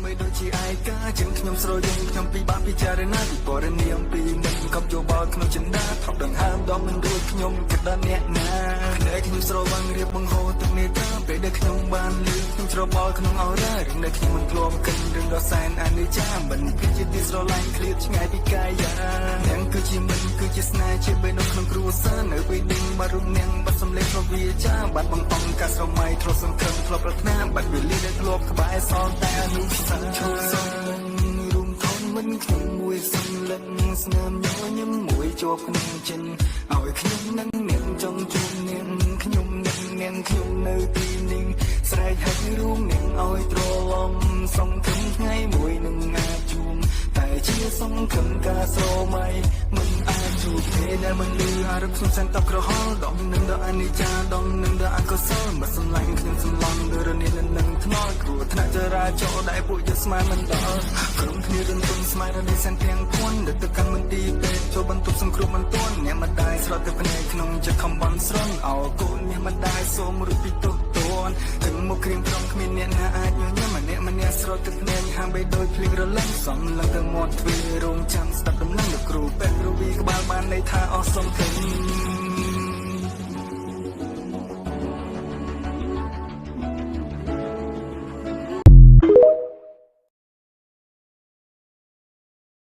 បីដូចជាឯកាជាងខ្ញុំស្រយខ្ញុំពីបានពិចារណាពីបរិញ្ញាមពីនឹងកប់យោបល់ក្នុងចិន្តាថប់ដង្ហើមដល់មិនរួចខ្ញុំគិតដល់អ្នកណាដែលខ្ញុំស្រវឹងរៀបបង្ហូរទឹកនេតាពេលដែលខ្ញុំបានលឺខ្ញុំច្របល់ក្នុងអរ៉ារឿងដែលខ្ញុំមិនធ្លាប់គិតរឿងដ៏សែនអានិច្ចាមិនគឺជាទីស្រឡាញ់ឃ្លាតឆ្ងាយពីកាយាទាំងគឺជាមិនគឺជាស្នេហ៍ជាបេះដូងក្នុងគ្រួសារនៅពេលនេះមករុំនាងបាត់សម្លេងរបស់វាចាបាត់បង្អង់ការស្រមៃធ្លាប់សង្ឃឹមធ្លាប់ប្រាថ្នាបាត់វេលាដែលធ្លាប់ក្បែរសល់តែអនុស្សាវរីយ៍រួមធំមិនខ្ញុំមួយសំឡឹងស្នាមញញឹមមួយជាប់ក្នុងចិនឲ្យខ្ញុំនឹងនាងចង់ជួបនាងខ្ញុំនឹងនាងខ្ញុំនៅទីនេះស្រែកហៅរួមនាងឲ្យទ្រលំសង្ឃឹមថ្ងៃមួយនឹងអាចជួបតែជាសង្ឃឹមការស្រមៃមិនអាចជួបគ្នាដែលមិនលឺអារម្មណ៍ខ្ញុំសែនតក្រហល់ដងនឹងដល់អនិច្ចាដងនឹងដល់អកុសលមិនសម្លាញ់ខ្ញុំសម្លងដូចរនានឹងថ្នល់គ្រោះថ្នាក់ចរាចរណ៍ដែលពួកយើងស្មានមិនដល់ក្រុមគ្នារំពឹងស្មានរនេះសែនទាំងភ័ណ្ឌដែលទៅកាន់មន្ទីរពេទ្យចូលបន្ទប់សង្គ្រោះបន្ទាន់អ្នកម្ដាយស្រត់ទៅភ្នែកក្នុងចិត្តខំបន់ស្រន់អោកូនអ្នកម្ដាយសូមរួចពីទុកតួនទាំងមកគ្រៀងក្រុមគ្មានអ្នកណាអាចញញឹមម្នាក់ស្រត់ទឹកភ្នែកហាមបីដូចភ្លៀងរលឹមសំឡើងទៅមាត់ទ្វាររងចាំស្ដាប់ដំណឹងលោកគ្រូពេទ្យរវីក្បាលបានន័យថាអស់សំខាន់